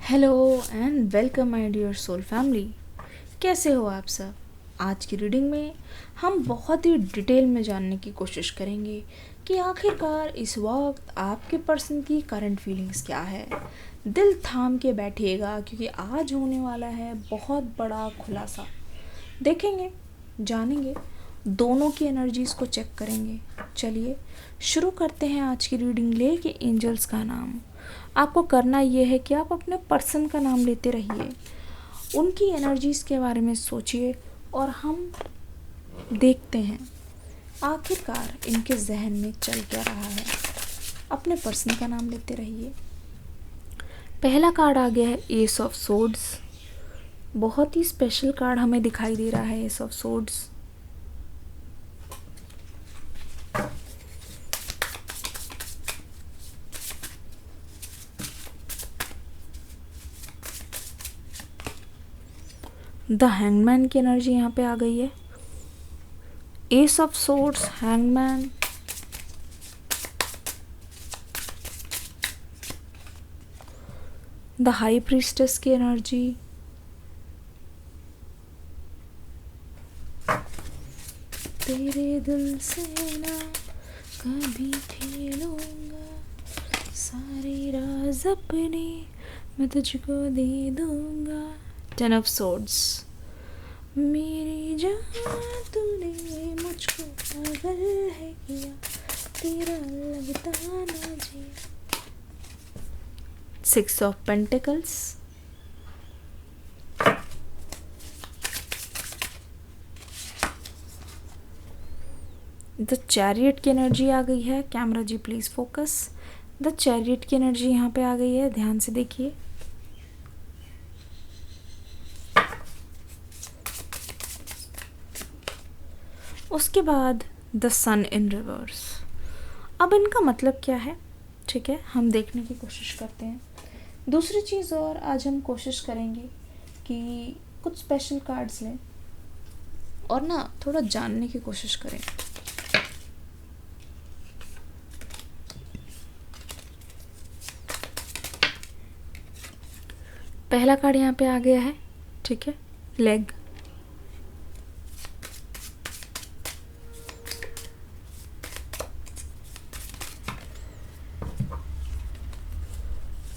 Hello and welcome my dear soul family. कैसे हो आप सब? आज की रीडिंग में हम बहुत ही डिटेल में जानने की कोशिश करेंगे कि आखिरकार इस वक्त आपके पर्सन की करंट फीलिंग्स क्या है। दिल थाम के बैठिएगा क्योंकि आज होने वाला है बहुत बड़ा खुलासा। देखेंगे, जानेंगे, दोनों की एनर्जीज़ को चेक करेंगे। चलिए शुरू करते हैं आज की रीडिंग। लेके एंजल्स का नाम आपको करना ये है कि आप अपने पर्सन का नाम लेते रहिए, उनकी एनर्जीज़ के बारे में सोचिए और हम देखते हैं आखिरकार इनके जहन में चल क्या रहा है। अपने पर्सन का नाम लेते रहिए। पहला कार्ड आ गया है एस ऑफ सोर्ड्स। बहुत ही स्पेशल कार्ड हमें दिखाई दे रहा है S of swords. The hangman की एनर्जी यहाँ पे आ गई है। S of swords, hangman, the high priestess की एनर्जी, तेरे दिल से ना कभी खेलूंगा, सारे राज अपने मैं तुझको दे दूंगा। टेन ऑफ सोर्ड्स, मेरी जान तूने मुझको पागल है किया, तेरा लगता ना जी। Six of pentacles, the chariot की एनर्जी आ गई है। कैमरा जी प्लीज फोकस। द चैरियट की एनर्जी यहाँ पे आ गई है, ध्यान से देखिए। उसके बाद द सन इन रिवर्स। अब इनका मतलब क्या है, ठीक है, हम देखने की कोशिश करते हैं। दूसरी चीज़ और आज हम कोशिश करेंगे कि कुछ स्पेशल कार्ड्स लें और ना थोड़ा जानने की कोशिश करें। पहला कार्ड यहाँ पे आ गया है, ठीक है, लेग।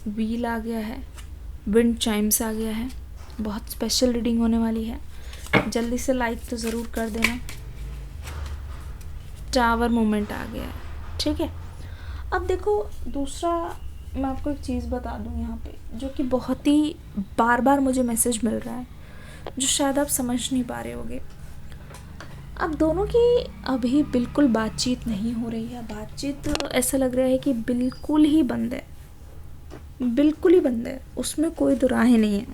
व्हील आ गया है, विंड चाइम्स आ गया है। बहुत स्पेशल रीडिंग होने वाली है, जल्दी से लाइक तो ज़रूर कर देना। टावर मोमेंट आ गया है, ठीक है। अब देखो, दूसरा मैं आपको एक चीज़ बता दूं यहाँ पे, जो कि बहुत ही बार बार मुझे मैसेज मिल रहा है, जो शायद आप समझ नहीं पा रहे होगे। अब दोनों की अभी बिल्कुल बातचीत नहीं हो रही है। बातचीत ऐसा लग रहा है कि बिल्कुल ही बंद है, बिल्कुल ही बंद है, उसमें कोई दुराहे नहीं है।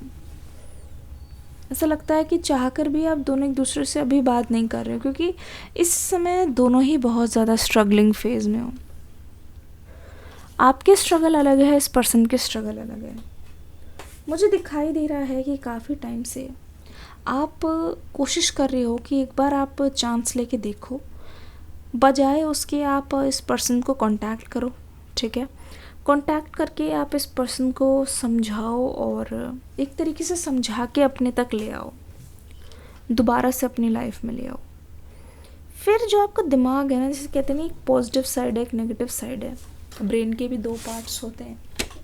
ऐसा लगता है कि चाहकर भी आप दोनों एक दूसरे से अभी बात नहीं कर रहे हो, क्योंकि इस समय दोनों ही बहुत ज़्यादा स्ट्रगलिंग फेज में हो। आपके स्ट्रगल अलग है, इस पर्सन के स्ट्रगल अलग है। मुझे दिखाई दे रहा है कि काफ़ी टाइम से आप कोशिश कर रहे हो कि एक बार आप चांस लेके देखो, बजाय उसके आप इस पर्सन को कांटेक्ट करो, ठीक है। कांटेक्ट करके आप इस पर्सन को समझाओ और एक तरीके से समझा के अपने तक ले आओ, दोबारा से अपनी लाइफ में ले आओ। फिर जो आपका दिमाग है ना, जैसे कहते हैं ना, एक पॉजिटिव साइड है, एक नेगेटिव साइड है। ब्रेन के भी दो पार्ट्स होते हैं,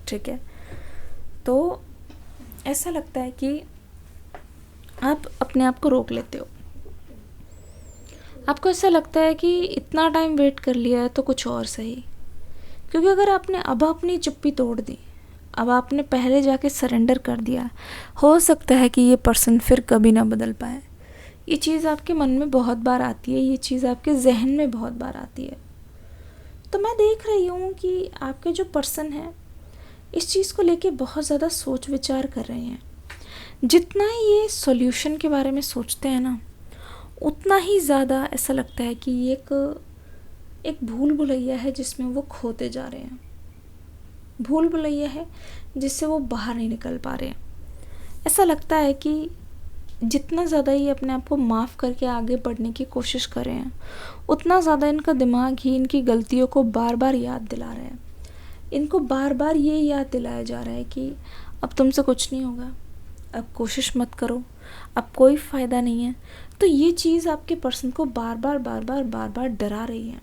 ठीक है। तो ऐसा लगता है कि आप अपने आप को रोक लेते हो। आपको ऐसा लगता है कि इतना टाइम वेट कर लिया है तो कुछ और सही, क्योंकि अगर आपने अब अपनी चुप्पी तोड़ दी, अब आपने पहले जाके सरेंडर कर दिया, हो सकता है कि ये पर्सन फिर कभी ना बदल पाए। ये चीज़ आपके मन में बहुत बार आती है, ये चीज़ आपके जहन में बहुत बार आती है। तो मैं देख रही हूँ कि आपके जो पर्सन हैं इस चीज़ को लेके बहुत ज़्यादा सोच विचार कर रहे हैं। जितना ये सॉल्यूशन के बारे में सोचते हैं ना, उतना ही ज़्यादा ऐसा लगता है कि ये एक भूल भुलैया है जिसमें वो खोते जा रहे हैं। भूल भुलैया है जिससे वो बाहर नहीं निकल पा रहे हैं। ऐसा लगता है कि जितना ज़्यादा ये अपने आप को माफ़ करके आगे बढ़ने की कोशिश कर रहे हैं, उतना ज़्यादा इनका दिमाग ही इनकी गलतियों को बार बार याद दिला रहा है। इनको बार बार ये याद दिलाया जा रहा है कि अब तुमसे कुछ नहीं होगा, अब कोशिश मत करो, अब कोई फ़ायदा नहीं है। तो ये चीज़ आपके पर्सन को बार बार डरा रही है।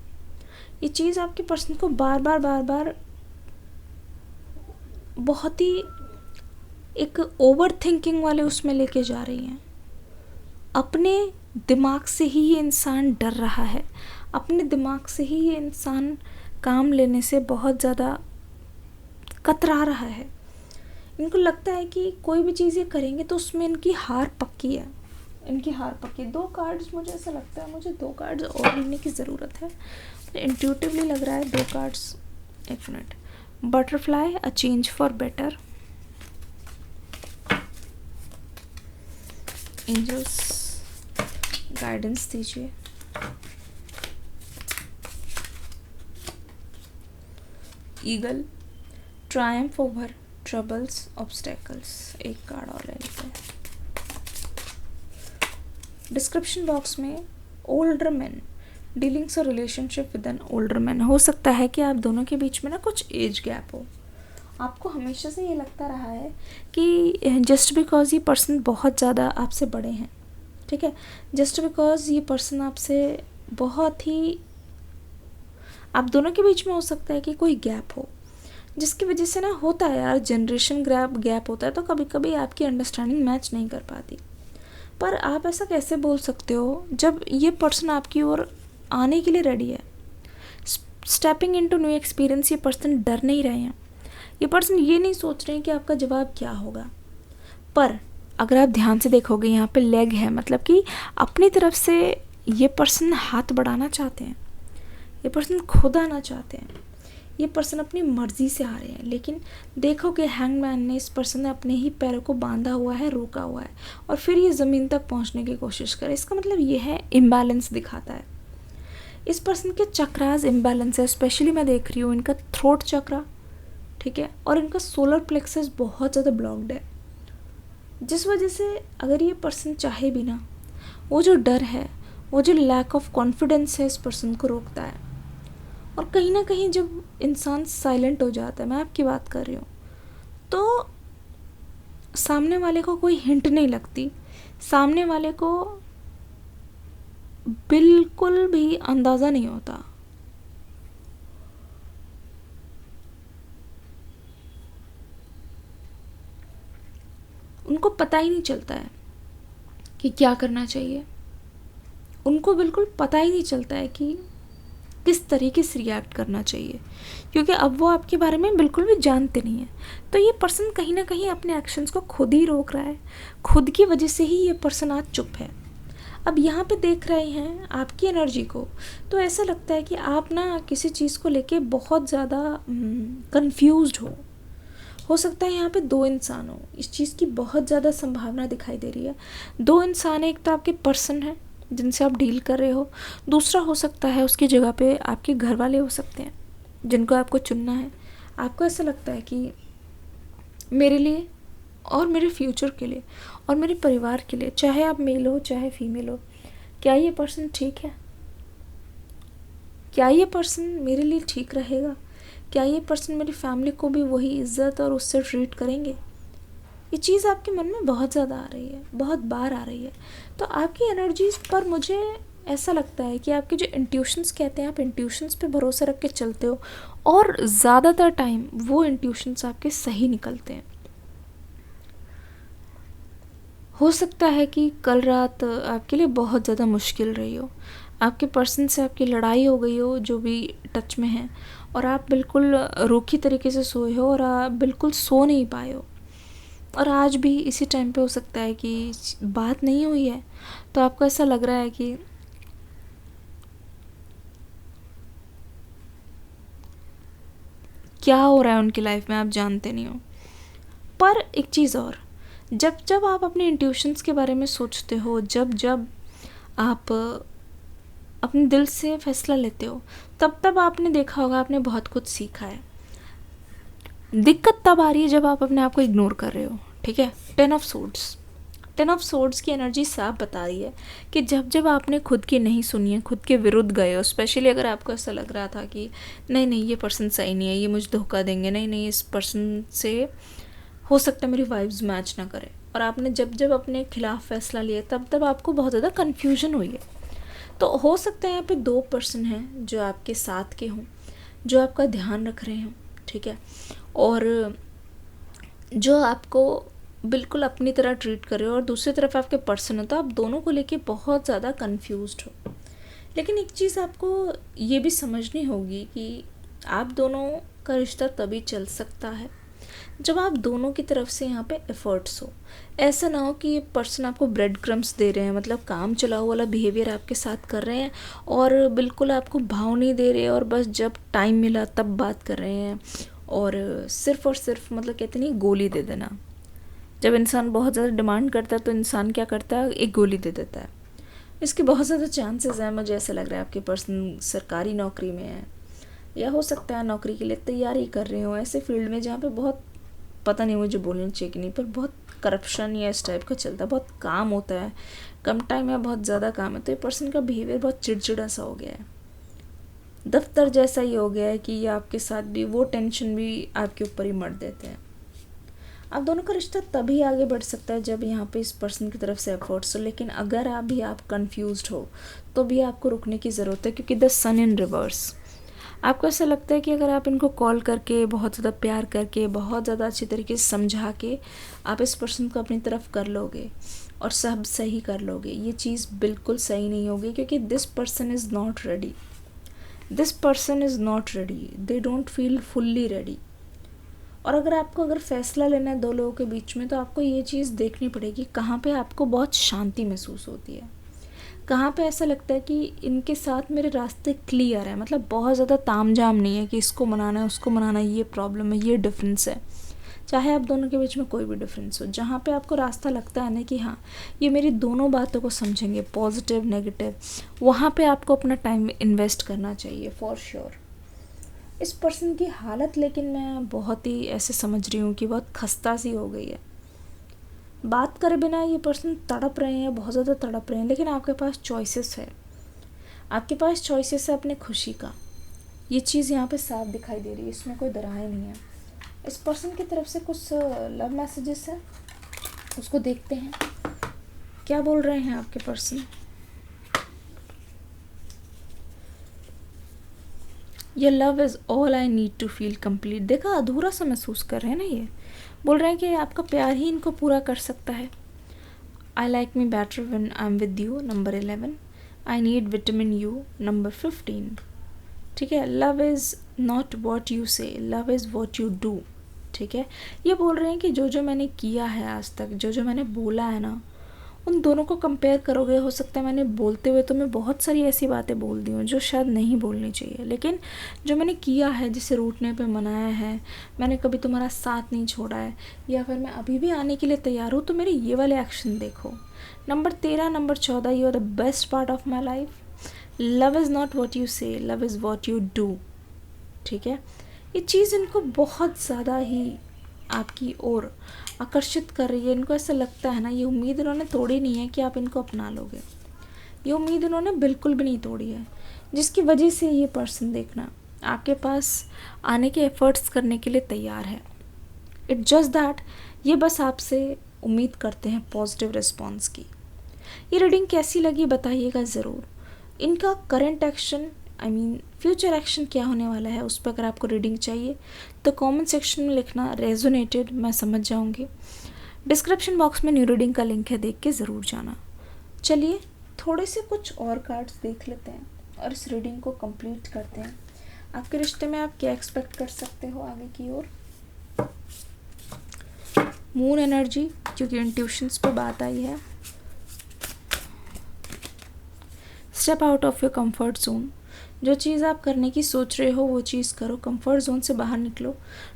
ये चीज़ आपके पर्सन को बार बार बहुत ही एक ओवर थिंकिंग वाले उसमें लेके जा रही है। अपने दिमाग से ही ये इंसान डर रहा है, अपने दिमाग से ही ये इंसान काम लेने से बहुत ज़्यादा कतरा रहा है। इनको लगता है कि कोई भी चीज़ ये करेंगे तो उसमें इनकी हार पक्की है, इनकी हार पक्की। 2 कार्ड्स, मुझे ऐसा लगता है मुझे 2 कार्ड्स और लेने की ज़रूरत है। इंट्यूटिवली लग रहा है 2 कार्ड्स। एक minute. Butterfly, a change for better. Angels guidance दीजिए। Eagle, triumph over troubles obstacles. एक कार्ड और ले लेते हैं। डिस्क्रिप्शन बॉक्स में ओल्डर मैन, डीलिंग्स और relationship with an older man. हो सकता है कि आप दोनों के बीच में ना कुछ एज गैप हो। आपको हमेशा से ये लगता रहा है कि जस्ट बिकॉज ये पर्सन बहुत ज़्यादा आपसे बड़े हैं, ठीक है, जस्ट बिकॉज ये पर्सन आपसे बहुत ही, आप दोनों के बीच में हो सकता है कि कोई गैप हो, जिसकी वजह से ना होता है यार, जनरेशन गैप होता है तो कभी कभी आपकी अंडरस्टैंडिंग मैच नहीं कर पाती। पर आप ऐसा कैसे बोल सकते हो जब ये पर्सन आपकी ओर आने के लिए रेडी है, स्टेपिंग इनटू न्यू एक्सपीरियंस। ये पर्सन डर नहीं रहे हैं, ये पर्सन ये नहीं सोच रहे हैं कि आपका जवाब क्या होगा। पर अगर आप ध्यान से देखोगे यहाँ पे लेग है, मतलब कि अपनी तरफ से ये पर्सन हाथ बढ़ाना चाहते हैं, ये पर्सन खुद आना चाहते हैं, ये पर्सन अपनी मर्ज़ी से आ रहे हैं। लेकिन देखोगे हैंगमैन ने, इस पर्सन ने अपने ही पैरों को बांधा हुआ है, रोका हुआ है, और फिर ये ज़मीन तक पहुंचने की कोशिश करे। इसका मतलब ये है इम्बैलेंस दिखाता है। इस पर्सन के चक्रास इम्बैलेंस है। स्पेशली मैं देख रही हूँ इनका थ्रोट चक्रा, ठीक है, और इनका सोलर प्लेक्सस बहुत ज़्यादा ब्लॉक्ड है, जिस वजह से अगर ये पर्सन चाहे भी ना, वो जो डर है, वो जो लैक ऑफ कॉन्फिडेंस है, इस पर्सन को रोकता है। और कहीं ना कहीं जब इंसान साइलेंट हो जाता है, मैं आपकी बात कर रही हूँ, तो सामने वाले को कोई हिंट नहीं लगती, सामने वाले को बिल्कुल भी अंदाज़ा नहीं होता। उनको पता ही नहीं चलता है कि क्या करना चाहिए, उनको बिल्कुल पता ही नहीं चलता है कि किस तरीके से रिएक्ट करना चाहिए, क्योंकि अब वो आपके बारे में बिल्कुल भी जानते नहीं हैं। तो ये पर्सन कहीं ना कहीं अपने एक्शंस को खुद ही रोक रहा है, खुद की वजह से ही ये पर्सन आज चुप है। अब यहाँ पे देख रहे हैं आपकी एनर्जी को, तो ऐसा लगता है कि आप ना किसी चीज़ को लेके बहुत ज़्यादा कंफ्यूज्ड हो सकता है यहाँ पे 2 इंसान हो, इस चीज़ की बहुत ज़्यादा संभावना दिखाई दे रही है। 2 इंसान, एक तो आपके पर्सन है जिनसे आप डील कर रहे हो, दूसरा हो सकता है उसकी जगह पे आपके घर वाले हो सकते हैं जिनको आपको चुनना है। आपको ऐसा लगता है कि मेरे लिए और मेरे फ्यूचर के लिए और मेरे परिवार के लिए, चाहे आप मेल हो चाहे फीमेल हो, क्या ये पर्सन ठीक है, क्या ये पर्सन मेरे लिए ठीक रहेगा, क्या ये पर्सन मेरी फैमिली को भी वही इज्जत और उससे ट्रीट करेंगे। ये चीज़ आपके मन में बहुत ज़्यादा आ रही है, बहुत बार आ रही है। तो आपकी एनर्जीज पर मुझे ऐसा लगता है कि आपके जो इंट्यूशंस कहते हैं, आप इंट्यूशंस पे भरोसा रख के चलते हो, और ज़्यादातर टाइम वो इंट्यूशंस आपके सही निकलते हैं। हो सकता है कि कल रात आपके लिए बहुत ज़्यादा मुश्किल रही हो, आपके पर्सन से आपकी लड़ाई हो गई हो जो भी टच में है, और आप बिल्कुल रूखी तरीके से सोए हो और आप बिल्कुल सो नहीं पाए हो, और आज भी इसी टाइम पे हो सकता है कि बात नहीं हुई है। तो आपको ऐसा लग रहा है कि क्या हो रहा है उनकी लाइफ में, आप जानते नहीं हो। पर एक चीज़ और, जब जब आप अपने इंट्यूशंस के बारे में सोचते हो, जब जब आप अपने दिल से फैसला लेते हो, तब तब आपने देखा होगा, आपने बहुत कुछ सीखा है। दिक्कत तब आ रही है जब आप अपने आप को इग्नोर कर रहे हो, ठीक है। 10 ऑफ सोर्ड्स की एनर्जी साफ बता रही है कि जब जब आपने खुद की नहीं सुनी है, खुद के विरुद्ध गए हो, स्पेशली अगर आपको ऐसा लग रहा था कि नहीं नहीं ये पर्सन सही नहीं है, ये मुझे धोखा देंगे, नहीं नहीं इस पर्सन से हो सकता है मेरी वाइब्स मैच ना करे, और आपने जब जब अपने खिलाफ फैसला लिया तब तब आपको बहुत ज़्यादा कन्फ्यूजन हुई है। तो हो सकता है यहाँ पे 2 पर्सन हैं जो आपके साथ के हों, जो आपका ध्यान रख रहे हों, ठीक है, और जो आपको बिल्कुल अपनी तरह ट्रीट कर रहे हो, और दूसरी तरफ आपके पर्सन हो, तो आप दोनों को लेके बहुत ज़्यादा कंफ्यूज्ड हो। लेकिन एक चीज़ आपको ये भी समझनी होगी कि आप दोनों का रिश्ता तभी चल सकता है जब आप दोनों की तरफ से यहाँ पे एफर्ट्स हो। ऐसा ना हो कि ये पर्सन आपको ब्रेड क्रम्स दे रहे हैं, मतलब काम चलाओ वाला बिहेवियर आपके साथ कर रहे हैं, और बिल्कुल आपको भाव नहीं दे रहे, और बस जब टाइम मिला तब बात कर रहे हैं, और सिर्फ मतलब कहते नहीं, गोली दे देना। जब इंसान बहुत ज़्यादा डिमांड करता है तो इंसान क्या करता है, एक गोली दे देता है। इसके बहुत ज़्यादा चांसेस हैं, मुझे ऐसा लग रहा है आपके पर्सन सरकारी नौकरी में है, या हो सकता है नौकरी के लिए तैयारी कर रहे हो ऐसे फील्ड में जहाँ पे बहुत, पता नहीं मुझे बोलना चाहिए कि नहीं, पर बहुत करप्शन या इस टाइप का चलता है, बहुत काम होता है, कम टाइम में बहुत ज़्यादा काम है। तो ये पर्सन का बिहेवियर बहुत चिड़चिड़ा सा हो गया है, दफ्तर जैसा ही हो गया है कि ये आपके साथ भी वो टेंशन भी आपके ऊपर ही मर देते हैं। आप दोनों का रिश्ता तभी आगे बढ़ सकता है जब यहाँ पे इस पर्सन की तरफ से एफर्ट्स हो। लेकिन अगर आप कंफ्यूज्ड हो तो भी आपको रुकने की ज़रूरत है, क्योंकि द सन इन रिवर्स। आपको ऐसा लगता है कि अगर आप इनको कॉल करके, बहुत ज़्यादा प्यार करके, बहुत ज़्यादा अच्छी तरीके से समझा के आप इस पर्सन को अपनी तरफ कर लोगे और सब सही कर लोगे, ये चीज़ बिल्कुल सही नहीं होगी, क्योंकि this person is not ready. This person is not ready, they don't feel fully ready. और अगर फ़ैसला लेना है 2 लोगों के बीच में, तो आपको ये चीज़ देखनी पड़ेगी कहाँ पे आपको बहुत शांति महसूस होती है, कहाँ पे ऐसा लगता है कि इनके साथ मेरे रास्ते क्लियर है, मतलब बहुत ज़्यादा तामझाम नहीं है कि इसको मनाना है उसको मनाना है, ये प्रॉब्लम है, ये डिफरेंस है। चाहे आप दोनों के बीच में कोई भी डिफरेंस हो, जहाँ पे आपको रास्ता लगता है ना कि हाँ ये मेरी दोनों बातों को समझेंगे, पॉजिटिव नेगेटिव, वहाँ पे आपको अपना टाइम इन्वेस्ट करना चाहिए फॉर श्योर। इस पर्सन की हालत लेकिन मैं बहुत ही ऐसे समझ रही हूँ कि बहुत खस्ता सी हो गई है। बात करे बिना ये पर्सन तड़प रहे हैं, बहुत ज़्यादा तड़प रहे हैं, लेकिन आपके पास चॉइसेस है, आपके पास चॉइसेस है अपने खुशी का। ये चीज़ यहाँ पे साफ दिखाई दे रही है, इसमें कोई दरार नहीं है। इस पर्सन की तरफ से कुछ लव मैसेजेस है, उसको देखते हैं क्या बोल रहे हैं आपके पर्सन। ये love is all I need to feel complete. देखा, अधूरा सा महसूस कर रहे हैं ना, ये बोल रहे हैं कि आपका प्यार ही इनको पूरा कर सकता है। I like me better when I am with you, number 11। I need vitamin U, number 15। ठीक है, love is not what you say, love is what you do. ठीक है, ये बोल रहे हैं कि जो जो मैंने किया है आज तक, जो जो मैंने बोला है ना, उन दोनों को कंपेयर करोगे, हो सकता है मैंने बोलते हुए तुम्हें बहुत सारी ऐसी बातें बोल दी हूँ जो शायद नहीं बोलनी चाहिए, लेकिन जो मैंने किया है, जिसे रूठने पे मनाया है, मैंने कभी तुम्हारा साथ नहीं छोड़ा है, या फिर मैं अभी भी आने के लिए तैयार हूँ, तो मेरे ये वाले एक्शन देखो। Number 13, number 14, you are the best part of my life. Love is not what you say, love is what you do. ठीक है, ये चीज़ इनको बहुत ज़्यादा ही आपकी ओर आकर्षित कर रही है। इनको ऐसा लगता है ना, ये उम्मीद इन्होंने तोड़ी नहीं है कि आप इनको अपना लोगे, ये उम्मीद इन्होंने बिल्कुल भी नहीं तोड़ी है, जिसकी वजह से ये पर्सन देखना आपके पास आने के एफर्ट्स करने के लिए तैयार है। इट जस्ट दैट ये बस आपसे उम्मीद करते हैं पॉजिटिव रिस्पॉन्स की। ये रीडिंग कैसी लगी बताइएगा ज़रूर। इनका करंट एक्शन, फ्यूचर एक्शन क्या होने वाला है, उस पर अगर आपको रीडिंग चाहिए तो कमेंट सेक्शन में लिखना रेजोनेटेड, मैं समझ जाऊंगी। डिस्क्रिप्शन बॉक्स में न्यू रीडिंग का लिंक है, देख के ज़रूर जाना। चलिए थोड़े से कुछ और कार्ड्स देख लेते हैं और इस रीडिंग को कंप्लीट करते हैं। आपके रिश्ते में आप क्या एक्सपेक्ट कर सकते हो आगे की ओर। मून एनर्जी, क्योंकि इंट्यूशंस पे बात आई है। Step out of your comfort zone, जो चीज़ आप करने की सोच रहे हो वो चीज़ करो, कंफर्ट जोन से बाहर निकलो,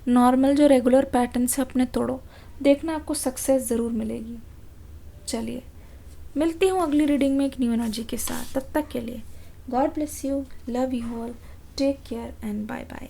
नॉर्मल जो रेगुलर पैटर्न से अपने तोड़ो, देखना आपको सक्सेस ज़रूर मिलेगी। चलिए मिलती हूँ अगली रीडिंग में एक न्यू एनर्जी के साथ, तब तक के लिए God bless you, love you all, take care and bye bye.